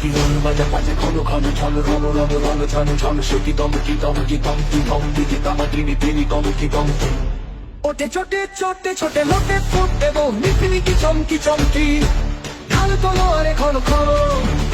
কি রং বাজা বাজে ঘন ঘন ঝন রণ রণ রণ ঝন ঝন সে কি দম কি দম কি দম কি দম দিদি তামা তিনি তিনি দম কি দম ওটে ছোটে ছোটে ছোটে লোটে ফুটে বো মিটি চমকি চমকি ঢাল তোলো আরে ঘন ঘন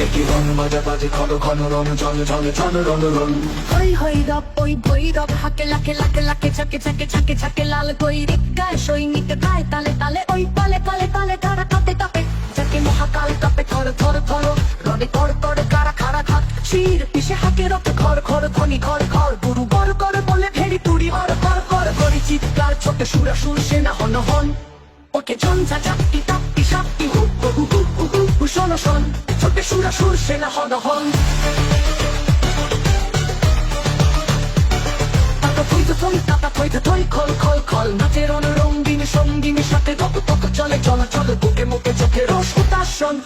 একই রং বাজা বাজে ঘন ঘন রণ ঝন ঝন ঝন রণ রণ হই হই রব ওই ভৈরব হাকে লাকে লাকে লাকে ছাকে ছাকে ছাকে ছাকে লাল গৈরিক গায় সৈনিক গায় তালে তালে ওই পালে পালে পালে তারা কাপে কাপে যাকে মহাকাল কাপে থর থর থর রবে কর কর কারা খারা খাত শির পিছে হাকে রক্ত ঘর ঘর ধনি ঘর ঘর গুরু বর কর বলে ভেড়ি তুড়ি হর হর হর করি চিৎকার ছোটে সুরা সুর সেনা হন হন ওকে ঝঞ্ঝা চাপটি টাপটি সাপটি হু হু হু হু হু হু শোন শোন ছোটে সুরা সুর সেনা হন হন খল খল খল নাচের রঙিন সঙ্গিনী সাথে তক তক চলে চল চল বুকে মুখে চোখে রস উতাসন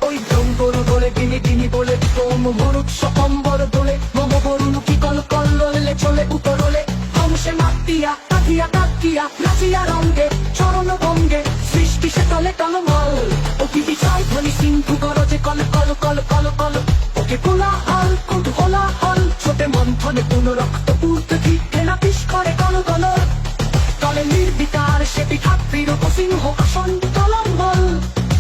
ওই ব্রম গরু দোলে গিনি গিনি বলে তোম মরুৎ সকম্বর দোলে মম বরুণ কি কল কল ললে চলে উপরলে হংসে মাতিয়া কাটিয়া কাটিয়া নাচিয়া রঙ্গে চরণ ভঙ্গে সৃষ্টি সে তলে টলমল ওকে বিচার ধ্বনি সিন্ধু গরজে কল কল কল কল কল ওকে কোলাহল কুতূহলাহল ছোটে মন্থনে পুনরক্ত পূর্তে ঘেনা পিস করে কল কল তলে নির্বিকার সে পিঠাত্রীর সিংহ আসন তলম্বল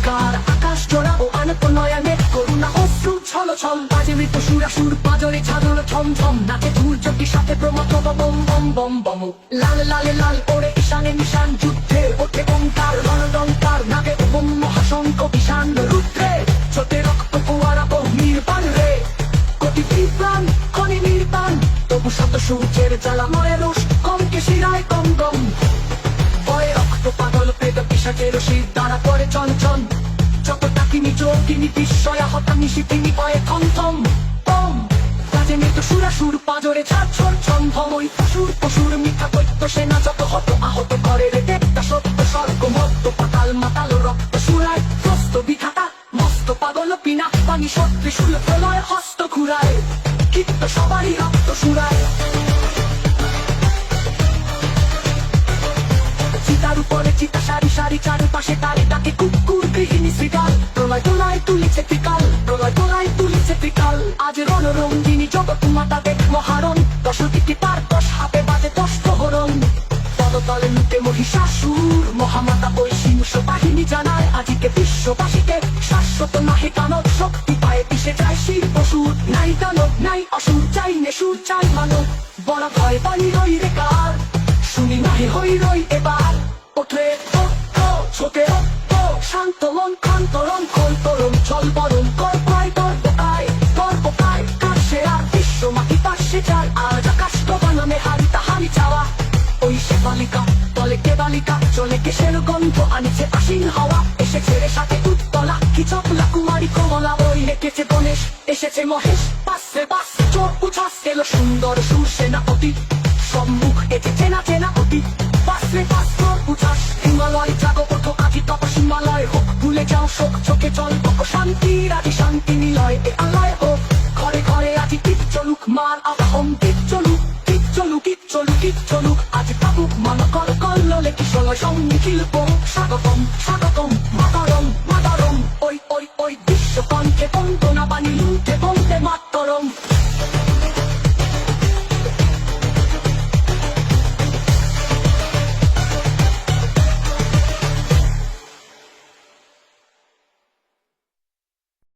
কার আকাশ জোড়া ও আনত নয়নে করুণা অশ্রু ছল ছল বাজে মৃত সুরা সুর পাজরে ছাদর ছম ছম নাচে ধূর্যটি সাথে প্রমথ বম বম বম বম লাল লালে লাল ওরে ঈশানে নিশান যুদ্ধে ওঠে ওঙ্কার রণদঙ্কার নাগে ওম মহাশঙ্খ ঈশান রুদ্রে ছোটে রক্ত কুয়ারা বহ নির্বাণ রে কোটি বিপ্রাণ খনি নির্বাণ তবু শত সূর্যের জ্বালা ময় রোষ কমকে শিরায় কম গম ভয়ে রক্ত পাগল পেদ পিশাচের শির দ্বারা পড়ে চঞ্চন যত টাকিনি চৌকিনি বিস্ময়া হতানি শিপিনি পয়ে থমথম পম কাজে মৃত সুরা সুর পাজরে ছাড় ছড় ছন্ধম ওই পশুর পশুর মিথ্যা দৈত্য সেনা যত হত আহত করে রে দেবতা সত্য স্বর্গ মত্ত পাতাল মাতাল রক্ত সুরায় প্রস্ত বিধাতা মস্ত পাগল পিনা পানি সত্রে সুর প্রলয় হস্ত ঘুরায় কীর্ত সবারই রক্ত সুরায় চিতার উপরে চিতা সারি সারি চারপাশে তারে ডাকে কুকুর গৃহিণী শ্রীকাল প্রলয় তোলায় তুলিছে ত্রিকাল প্রলয় তোলায় তুলিছে ত্রিকাল আজ রণরঙ্গিনী জগৎ মাতা দেখ মহারণ 10 দিকে তার 10 হাতে বাজে 10 প্রহরণ পদতলে লুটে মহিষাসুর মহামাতা ওই সিংহ বাহিনী জানায় আজিকে বিশ্ববাসীকে শাশ্বত নাহি কানক শক্তি পায়ে পিছে যায় শির পশুর নাই দানব নাই অসুর চাই নেশুর চাই মানব বড় ভয় পানি রই রে কার শুনি নাহি হই রই এবার ওঠে ছোটে শান্ত মন খান্তরণ খোল তরুণ চল বরণ কর প্রায় গর্বকায় কাছে আর বিশ্ব মাটি পাশে যায় আজ আকাশ বানামে হারি তাহারি চাওয়া ওই সে বালিকা তলে কে বালিকা চলে কেশের গন্ধ আনিছে আশিন হাওয়া এসেছে রে সাথে উত্তলা কি চকলা কুমারী কমলা ওই হেঁটেছে গণেশ এসেছে মহেশ পাশে বাস চোর উচ্ছ্বাস এলো সুন্দর সুর সেনাপতি সম্মুখ এতে চেনা চেনা অতি পাশে পাশ চোর উচ্ছ্বাস হিমালয় জাগো ওঠো আজি তপসিমালয় হোক ভুলে যাও শোক চোখে জল শান্তি রাজি শান্তি নিলয় এ আলয় হোক ঘরে ঘরে আজি কীট চলুক মার আবাহম কীট চলুক কীট চলুক কীট চলুক কীট চলুক আজ কাবুক মান কল কল ললে কিশলয় সঙ্গী শিল্প স্বাগতম